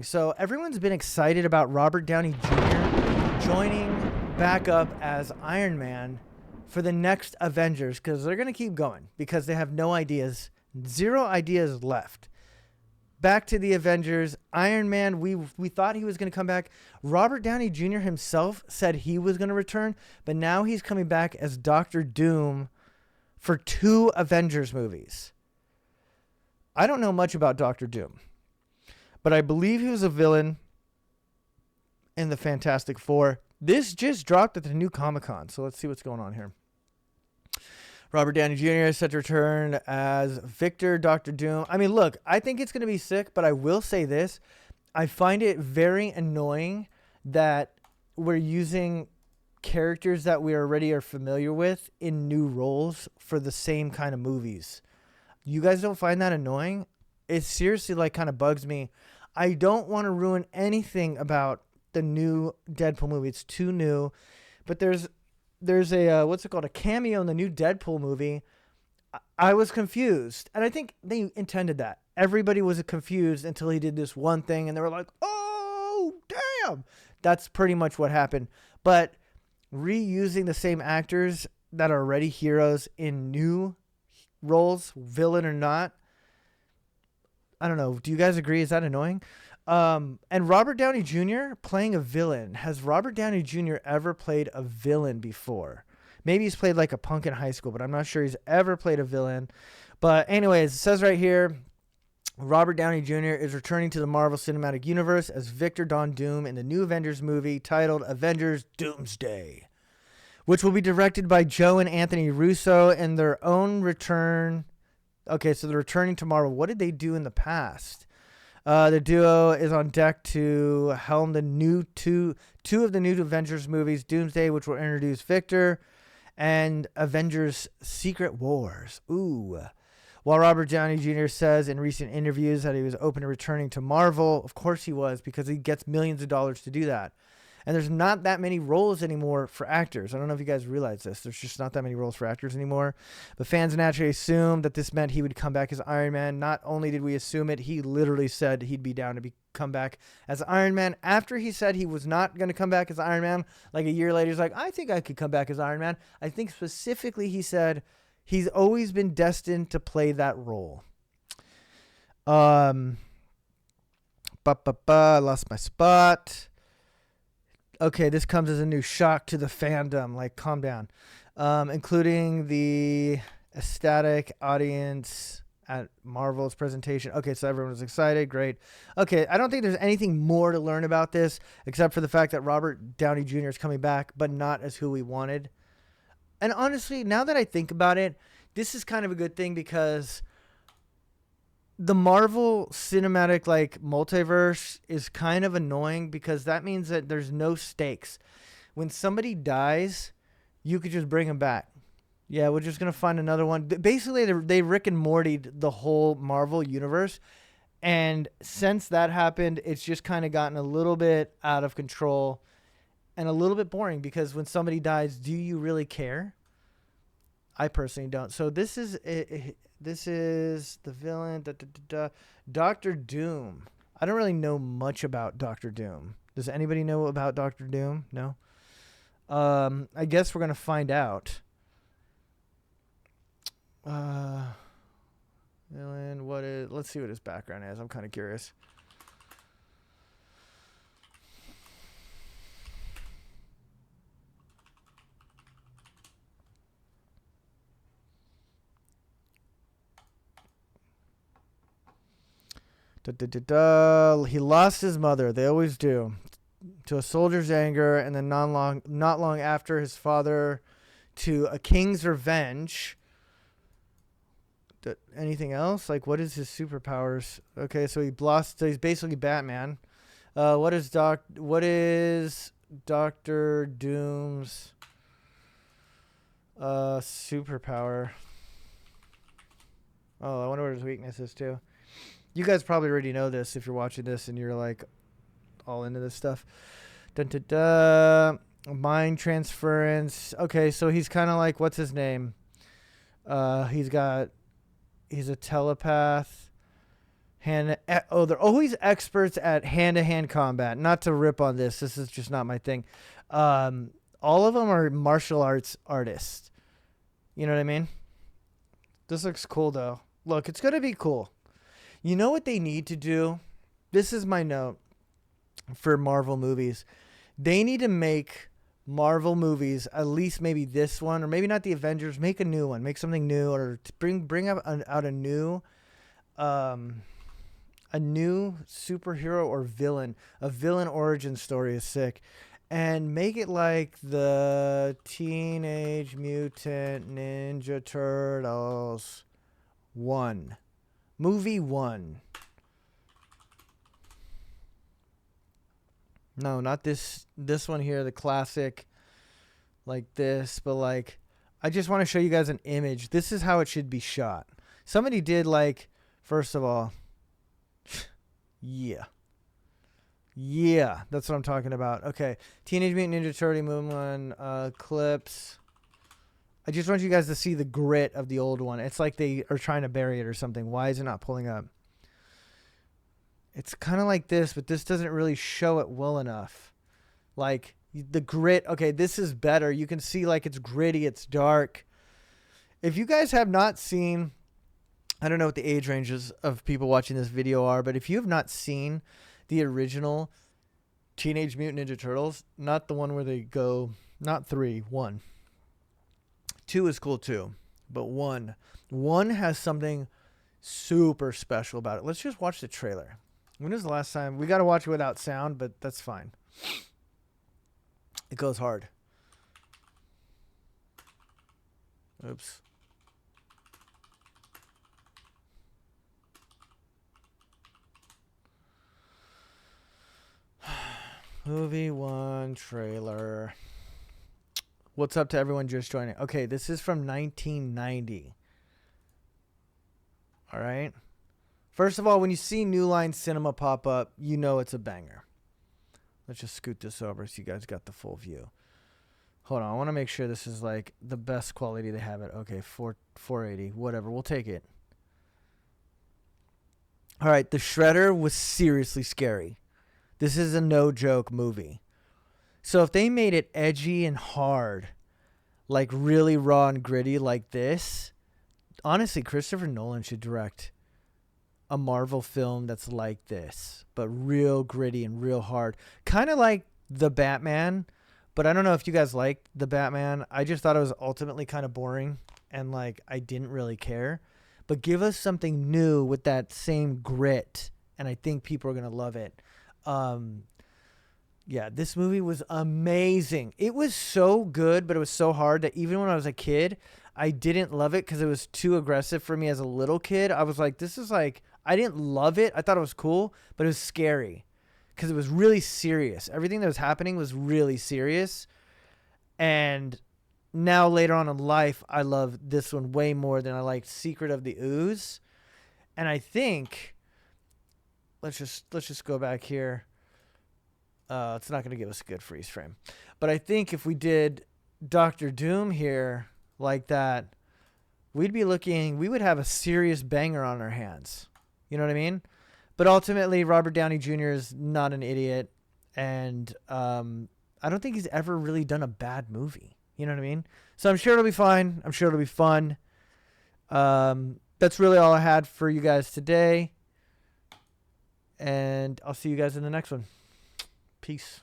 So everyone's been excited about Robert Downey Jr. joining back up as Iron Man for the next Avengers because they're going to keep going because they have no ideas, zero ideas left. Back to the Avengers, Iron Man, we thought he was going to come back. Robert Downey Jr. himself said he was going to return, but now he's coming back as Doctor Doom for 2 Avengers movies. I don't know much about Doctor Doom, but I believe he was a villain in the Fantastic Four. This just dropped at the new Comic-Con, so let's see what's going on here. Robert Downey Jr. is set to return as Victor Doctor Doom. I mean, look, I think it's going to be sick, but I will say this. I find it very annoying that we're using characters that we already are familiar with in new roles for the same kind of movies. You guys don't find that annoying? It seriously kind of bugs me. I don't want to ruin anything about the new Deadpool movie. It's too new. But there's a what's it called? A cameo in the new Deadpool movie. I was confused, and I think they intended that. Everybody was confused until he did this one thing, and they were like, "Oh, damn!" That's pretty much what happened. But reusing the same actors that are already heroes in new roles, villain or not, I don't know. Do you guys agree? Is that annoying? And Robert Downey Jr. playing a villain. Has Robert Downey Jr. ever played a villain before? Maybe he's played like a punk in high school, but I'm not sure he's ever played a villain. But anyways, it says right here, Robert Downey Jr. is returning to the Marvel Cinematic Universe as Victor Von Doom in the new Avengers movie titled Avengers Doomsday, which will be directed by Joe and Anthony Russo in their own return. Okay, so they're returning to Marvel. What did they do in the past? The duo is on deck to helm the new two of the new Avengers movies, Doomsday, which will introduce Victor, and Avengers Secret Wars. Ooh. While Robert Downey Jr. says in recent interviews that he was open to returning to Marvel, of course he was, because he gets millions of dollars to do that. And there's not that many roles anymore for actors. I don't know if you guys realize this. There's just not that many roles for actors anymore. But fans naturally assumed that this meant he would come back as Iron Man. Not only did we assume it, he literally said he'd be down to come back as Iron Man. After he said he was not going to come back as Iron Man, like a year later, he's like, I think I could come back as Iron Man. I think specifically he said he's always been destined to play that role. I lost my spot. Okay, this comes as a new shock to the fandom. Like, calm down. Including the ecstatic audience at Marvel's presentation. Okay, so everyone was excited. Great. Okay, I don't think there's anything more to learn about this except for the fact that Robert Downey Jr. is coming back, but not as who we wanted. And honestly, now that I think about it, this is kind of a good thing because the Marvel cinematic multiverse is kind of annoying because that means that there's no stakes. When somebody dies, you could just bring them back. Yeah, we're just going to find another one. Basically, they Rick and Morty'd the whole Marvel universe. And since that happened, it's just kind of gotten a little bit out of control and a little bit boring because when somebody dies, do you really care? I personally don't. So this is the villain, Doctor Doom. I don't really know much about Doctor Doom. Does anybody know about Doctor Doom? No? I guess we're going to find out. Villain, let's see what his background is. I'm kind of curious. He lost his mother. They always do. To a soldier's anger, and then not long after, his father to a king's revenge. Anything else? What is his superpowers? Okay, so so he's basically Batman. What is Doctor Doom's superpower? Oh, I wonder what his weakness is too. You guys probably already know this if you're watching this and you're all into this stuff. Mind transference. Okay, so he's kind of what's his name? He's a telepath. They're always experts at hand-to-hand combat. Not to rip on this. This is just not my thing. All of them are martial arts artists. You know what I mean? This looks cool, though. Look, it's going to be cool. You know what they need to do? This is my note for Marvel movies. They need to make Marvel movies, at least maybe this one, or maybe not the Avengers. Make a new one. Make something new, or bring out a new superhero or villain. A villain origin story is sick. And make it like the Teenage Mutant Ninja Turtles 1. Movie 1. No, not this one here, the classic, like this. But, like, I just want to show you guys an image. This is how it should be shot. Somebody did, like, first of all, yeah. Yeah, that's what I'm talking about. Okay, Teenage Mutant Ninja Turtle Movie 1 clips. I just want you guys to see the grit of the old one. It's like they are trying to bury it or something. Why is it not pulling up? It's kind of like this, but this doesn't really show it well enough. Like, the grit. Okay, this is better. You can see, like, it's gritty. It's dark. If you guys have not seen... I don't know what the age ranges of people watching this video are, but if you have not seen the original Teenage Mutant Ninja Turtles, not the one where they go, not 3, 1. 2 is cool too, but 1 has something super special about it. Let's just watch the trailer. When was the last time? We got to watch it without sound, but that's fine. It goes hard. Oops. Movie 1 trailer. What's up to everyone just joining? Okay, this is from 1990. All right. First of all, when you see New Line Cinema pop up, you know it's a banger. Let's just scoot this over so you guys got the full view. Hold on, I want to make sure this is like the best quality they have it. Okay, 480, whatever, we'll take it. All right, the Shredder was seriously scary. This is a no-joke movie. So if they made it edgy and hard, like really raw and gritty like this, honestly, Christopher Nolan should direct a Marvel film that's like this, but real gritty and real hard. Kind of like The Batman, but I don't know if you guys liked The Batman. I just thought it was ultimately kind of boring, and like I didn't really care. But give us something new with that same grit, and I think people are going to love it. Yeah, this movie was amazing. It was so good, but it was so hard that even when I was a kid, I didn't love it because it was too aggressive for me as a little kid. I was like, this is like, I didn't love it. I thought it was cool, but it was scary because it was really serious. Everything that was happening was really serious. And now later on in life, I love this one way more than I liked Secret of the Ooze. And I think, let's just go back here. It's not going to give us a good freeze frame. But I think if we did Doctor Doom here like that, we would have a serious banger on our hands. You know what I mean? But ultimately, Robert Downey Jr. is not an idiot. And I don't think he's ever really done a bad movie. You know what I mean? So I'm sure it'll be fine. I'm sure it'll be fun. That's really all I had for you guys today. And I'll see you guys in the next one. Peace.